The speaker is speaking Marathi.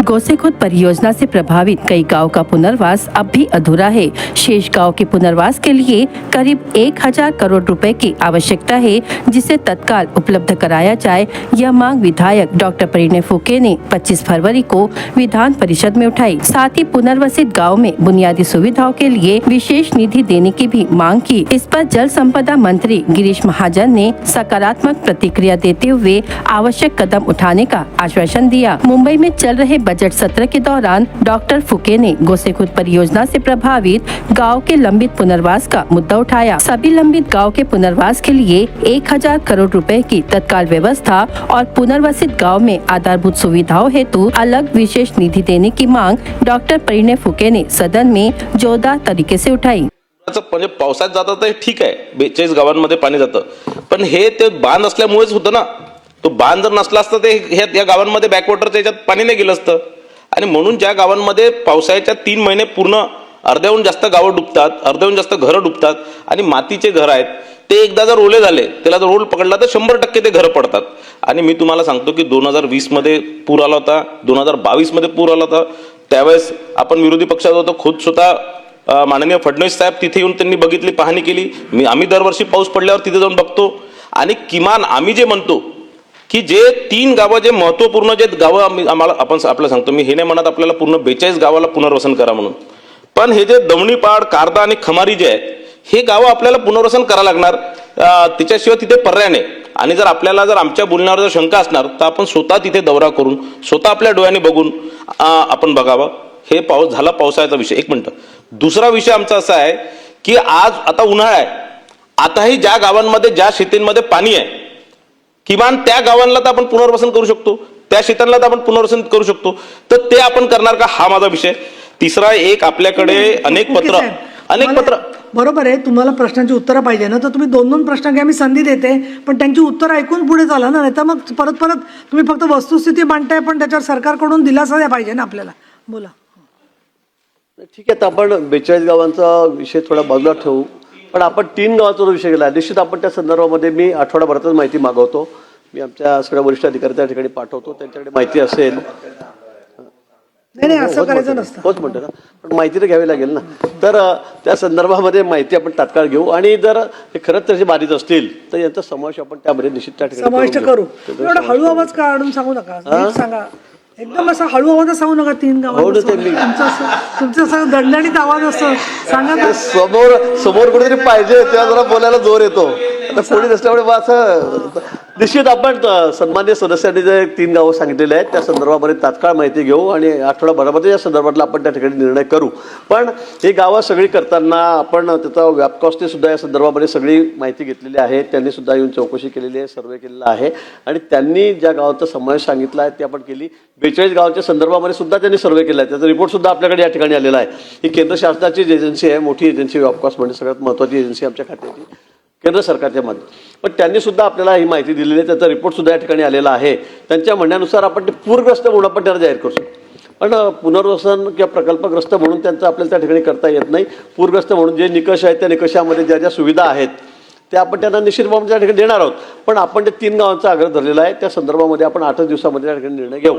गोसेखुर्द परियोजना से प्रभावित कई गांव का पुनर्वास अब भी अधूरा है। शेष गांव के पुनर्वास के लिए करीब 1000 करोड़ रुपए की आवश्यकता है, जिसे तत्काल उपलब्ध कराया जाए। यह मांग विधायक डॉक्टर परिणय फुके ने 25 फरवरी को विधान परिषद में उठाई। साथ ही पुनर्वसित गाँव में बुनियादी सुविधाओं के लिए विशेष निधि देने की भी मांग की। इस पर जल संपदा मंत्री गिरीश महाजन ने सकारात्मक प्रतिक्रिया देते हुए आवश्यक कदम उठाने का आश्वासन दिया। मुंबई में चल रहे बजट सत्र के दौरान डॉक्टर फुके ने गोसेखुर्द परियोजना से प्रभावित गांव के लंबित पुनर्वास का मुद्दा उठाया। सभी लंबित गांव के पुनर्वास के लिए 1000 करोड़ रुपए की तत्काल व्यवस्था और पुनर्वसित गांव में आधारभूत सुविधाओं हेतु अलग विशेष निधि देने की मांग डॉक्टर परिणय फुके ने सदन में जोरदार तरीके से उठाई। म्हणजे पावसात जातं तर ठीक आहे, 42 गावांमध्ये पाणी जातं, पण हे ते बांध असल्यामुळेच होतं ना। तो बांध जर नसला असता ते या गावांमध्ये बॅकवॉटरच्या याच्यात पाणी नाही गेलं असतं। आणि म्हणून ज्या गावांमध्ये पावसाळ्याच्या 3 महिने पूर्ण अर्ध्याहून जास्त गावं डुबतात, अर्ध्याहून जास्त घरं डुबतात आणि मातीचे घर आहेत, ते एकदा जर ओले झाले, त्याला जर रोल पकडला तर 100% ते घरं पडतात। आणि मी तुम्हाला सांगतो की 2020 मध्ये पूर आला होता, 2022 मध्ये पूर आला होता। त्यावेळेस आपण विरोधी पक्षात होतो, खुद स्वतः माननीय फडणवीस साहेब तिथे येऊन त्यांनी बघितली, पाहणी केली। आम्ही दरवर्षी पाऊस पडल्यावर तिथे जाऊन बघतो आणि किमान आम्ही जे म्हणतो की जे 3 गावं जे महत्त्वपूर्ण जे गावं आम्हाला आपल्याला सांगतो, मी हे नाही म्हणत आपल्याला पूर्ण 42 गावाला पुनर्वसन करा म्हणून, पण हे जे दमणीपाड, कारदा आणि खमारी जे आहेत, हे गावं आपल्याला पुनर्वसन करा लागणार। त्याच्याशिवाय तिथे पर्याय नाही। आणि जर आपल्याला जर आमच्या बोलण्यावर जर शंका असणार तर आपण स्वतः तिथे दौरा करून स्वतः आपल्या डोळ्यांनी बघून आपण बघावं। हे पाऊस झाला पावसाळ्याचा विषय। एक मिनिट, दुसरा विषय आमचा असा आहे की आज आता उन्हाळा आहे, आताही ज्या गावांमध्ये ज्या शेतींमध्ये पाणी आहे, किमान त्या गावांना तर आपण पुनर्वसन करू शकतो, त्या शेतांना तर आपण पुनर्वसन करू शकतो, तर ते आपण करणार का, हा माझा विषय। तिसरा एक, आपल्याकडे अनेक पत्र बरोबर आहे, तुम्हाला प्रश्नांची उत्तरं पाहिजे ना, तर तुम्ही 2-2 प्रश्न घ्या, मी संधी देते, पण त्यांची उत्तर ऐकून पुढे चाला ना, नाही तर मग परत तुम्ही फक्त वस्तुस्थिती मांडताय, पण त्याच्यावर सरकारकडून दिलासा द्या पाहिजे ना आपल्याला। बोला। ठीक आहे, तर आपण 42 गावांचा विषय थोडा बाजूला ठेवू, पण आपण 3 गावांचा विषय केला। निश्चित आपण त्या संदर्भामध्ये मी आठवडाभरातच माहिती मागवतो। मी आमच्या सगळ्या वरिष्ठ अधिकारी त्या ठिकाणी पाठवतो, त्यांच्याकडे माहिती असेल। नाही, असं करायचं नसतं, होच म्हणतो ना, पण माहिती तर घ्यावी लागेल ना। तर त्या संदर्भामध्ये माहिती आपण तात्काळ घेऊ आणि जर हे खरंच त्याचे बाधित असतील तर यांचा समावेश आपण त्यामध्ये निश्चित त्या ठिकाणी समाविष्ट करू। एवढा हळू आवाज काढून सांगू नका, सांगा एकदम असा हळू आवाज सांगू नका। 3 गावांचा तुमचा असं दणदणीत आवाज असतो, सांगा। समोर कुठेतरी पाहिजे तेव्हा जरा बोलायला जोर येतो, आता कोणी नसल्यामुळे असं निश्चित आपण सन्मान्य सदस्यांनी जे 3 गावं सांगितलेले आहेत त्या संदर्भामध्ये तात्काळ माहिती घेऊ आणि आठवडाभरामध्ये या संदर्भातला आपण त्या ठिकाणी निर्णय करू। पण ही गावं सगळी करताना आपण त्याचा व्यापकॉस्टने सुद्धा या संदर्भामध्ये सगळी माहिती घेतलेली आहे, त्यांनी सुद्धा येऊन चौकशी केलेली आहे, सर्वे केलेला आहे आणि त्यांनी ज्या गावांचा समावेश सांगितला आहे ते आपण केली। 42 गावांच्या संदर्भामध्ये सुद्धा त्यांनी सर्वे केला आहे, त्याचा रिपोर्ट सुद्धा आपल्याकडे या ठिकाणी आलेला आहे। ही केंद्र शासनाची एजन्सी आहे, मोठी एजन्सी, व्यापकॉस्ट म्हणजे सगळ्यात महत्त्वाची एजन्सी आमच्या खात्याची केंद्र सरकारच्या मध्ये, पण त्यांनी सुद्धा आपल्याला ही माहिती दिलेली आहे, त्याचा रिपोर्ट सुद्धा या ठिकाणी आलेला आहे। त्यांच्या म्हणण्यानुसार आपण ते पूरग्रस्त म्हणून आपण त्यांना जाहीर करू शकतो, पण पुनर्वसन किंवा प्रकल्पग्रस्त म्हणून त्यांचं आपल्याला त्या ठिकाणी करता येत नाही। पूरग्रस्त म्हणून जे निकष आहेत त्या निकषामध्ये ज्या ज्या सुविधा आहेत त्या आपण त्यांना निश्चितपणे त्या ठिकाणी देणार आहोत, पण आपण ते 3 गावांचा आग्रह धरलेला आहे, त्या संदर्भामध्ये आपण 8 दिवसामध्ये त्या ठिकाणी निर्णय घेऊ।